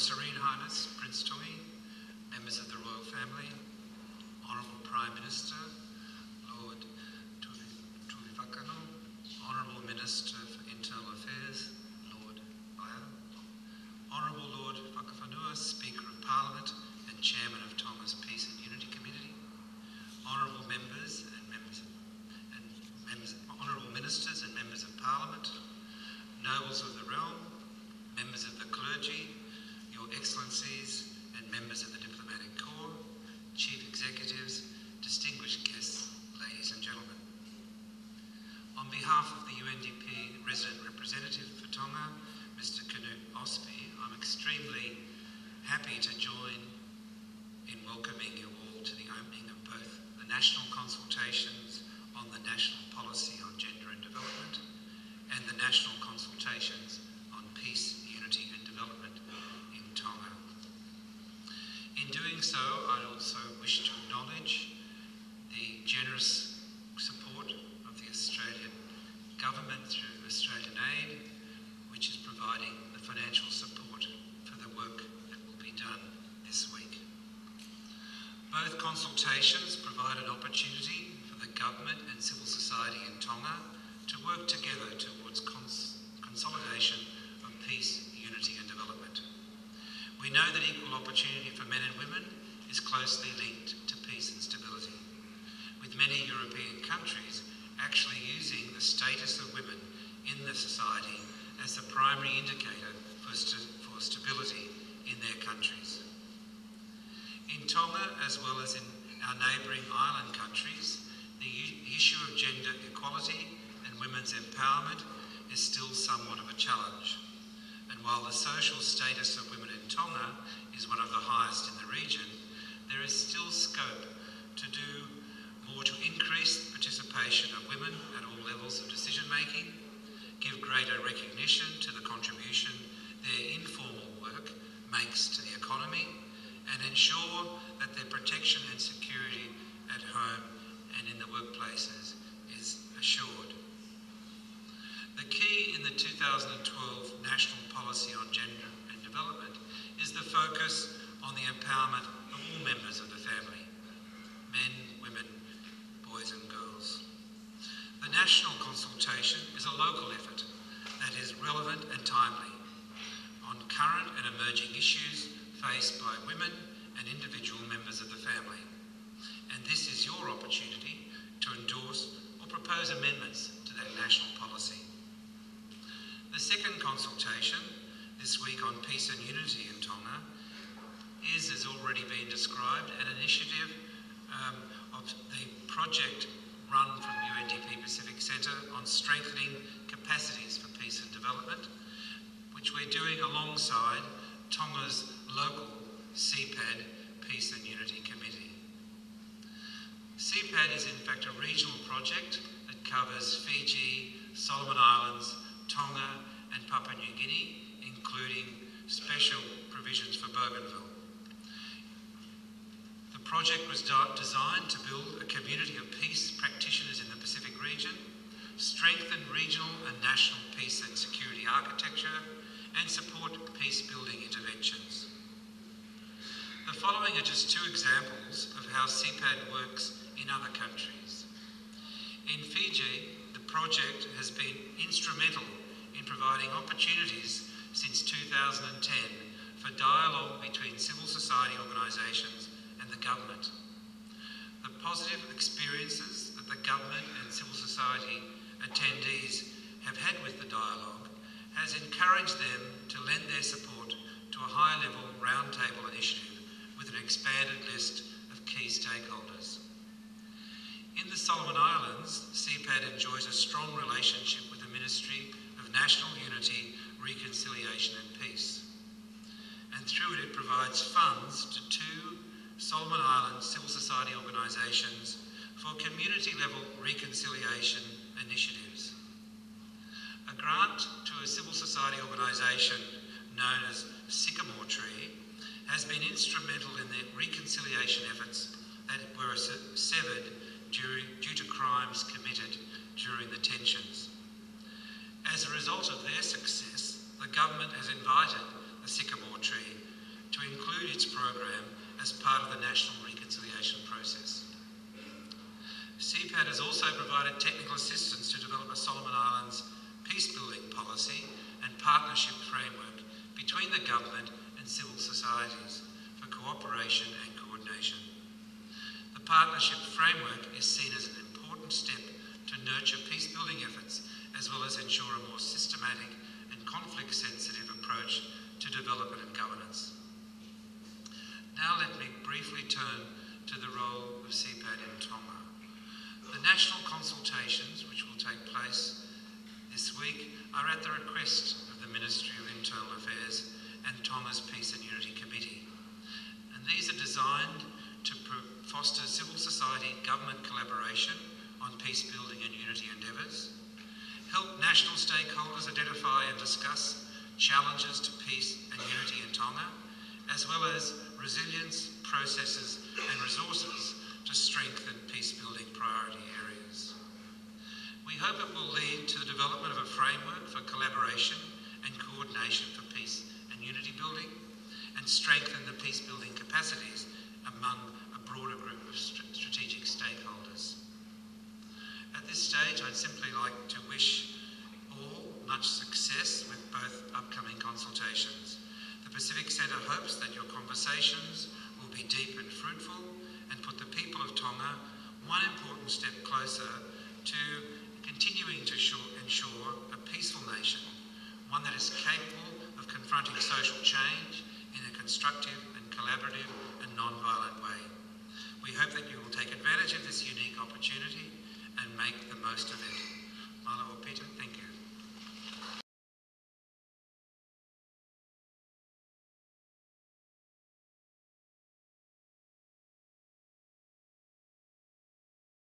Serene Highness Prince Tui, members of the Royal Family, Honourable Prime Minister, Lord Tuvivakano, Honourable Minister for Internal Affairs, Lord Bayo, Honourable Lord Whakawhanua, Speaker of Parliament and Chairman of Tonga's Peace and Unity Committee, Honourable Members and Honourable Ministers and Members of Parliament, Nobles of the Realm, Members of the Clergy, Your Excellencies and Members of the Diplomatic Corps, Chief Executives, distinguished guests, ladies and gentlemen. On behalf of the Undp Resident Representative for Tonga, Mr. Knut Osby, I'm extremely happy to join in welcoming you all to the opening of both the national consultations on the National Policy on Gender and Development and the National Consultations on Peace, Unity and Development in Tonga. In doing so, I also wish to acknowledge the generous support of the Australian Government through Australian Aid, which is providing the financial support for the work that will be done this week. Both consultations provide an opportunity for the government and civil society in Tonga to work together towards consolidation of peace, unity and development. We know that equal opportunity for men and women is closely linked to peace and stability, with many European countries actually using the status of women in the society as the primary indicator for stability in their countries. In Tonga, as well as in our neighbouring island countries, the issue of gender equality and women's empowerment is still somewhat of a challenge. And while the social status of women in Tonga is one of the highest in the region, there is still scope to do more to increase the participation of women at all levels of decision making, give greater recognition to the contribution their informal work makes to the economy, and ensure that their protection and security at home and in the workplaces is assured. The key in the 2012 National Policy on Gender and Development is the focus on the empowerment of all members of the family, men, women, boys and girls. The national consultation is a local effort that is relevant and timely on current and emerging issues faced by women and individual members of the family. And this is your opportunity to endorse or propose amendments to that national policy. The second consultation this week on peace and unity in Tonga is, as already been described, an initiative of the project run from UNDP Pacific Centre on strengthening capacities for peace and development, which we're doing alongside Tonga's local CPAD Peace and Unity Committee. CPAD is in fact a regional project that covers Fiji, Solomon Islands, Tonga and Papua New Guinea, including special provisions for Bougainville. The project was designed to build a community of peace practitioners in the Pacific region, strengthen regional and national peace and security architecture, and support peace-building interventions. The following are just two examples of how CPAD works in other countries. In Fiji, the project has been instrumental in providing opportunities since 2010 for dialogue between civil society organisations and the government. The positive experiences that the government and civil society attendees have had with the dialogue has encouraged them to lend their support to a high-level roundtable initiative with an expanded list of key stakeholders. In the Solomon Islands, CPAD enjoys a strong relationship with the Ministry of National Unity, Reconciliation and Peace. And through it, it provides funds to two Solomon Island civil society organisations for community-level reconciliation initiatives. A grant to a civil society organisation known as Sycamore Tree has been instrumental in the reconciliation efforts that were severed due to crimes committed during the tensions. As a result of their success, the government has invited the Sycamore Tree part of the national reconciliation process. CPAD has also provided technical assistance to develop a Solomon Islands peace-building policy and partnership framework between the government and civil societies for cooperation and coordination. The partnership framework is seen as an important step to nurture peace-building efforts, as well as ensure a more systematic and conflict-sensitive approach to development and governance. Now let me briefly turn to the role of CPAD in Tonga. The national consultations, which will take place this week, are at the request of the Ministry of Internal Affairs and Tonga's Peace and Unity Committee. And these are designed to foster civil society government collaboration on peace building and unity endeavours, help national stakeholders identify and discuss challenges to peace and unity in Tonga, as well as resilience, processes and resources to strengthen peace building priority areas. We hope it will lead to the development of a framework for collaboration and coordination for peace and unity building, and strengthen the peace building capacities among a broader group of strategic stakeholders. At this stage, I'd simply like to wish all much success with both upcoming consultations. The Pacific Centre hopes that your conversations will be deep and fruitful and put the people of Tonga one important step closer to continuing to ensure a peaceful nation, one that is capable of confronting social change in a constructive and collaborative and non-violent way. We hope that you will take advantage of this unique opportunity and make the most of it.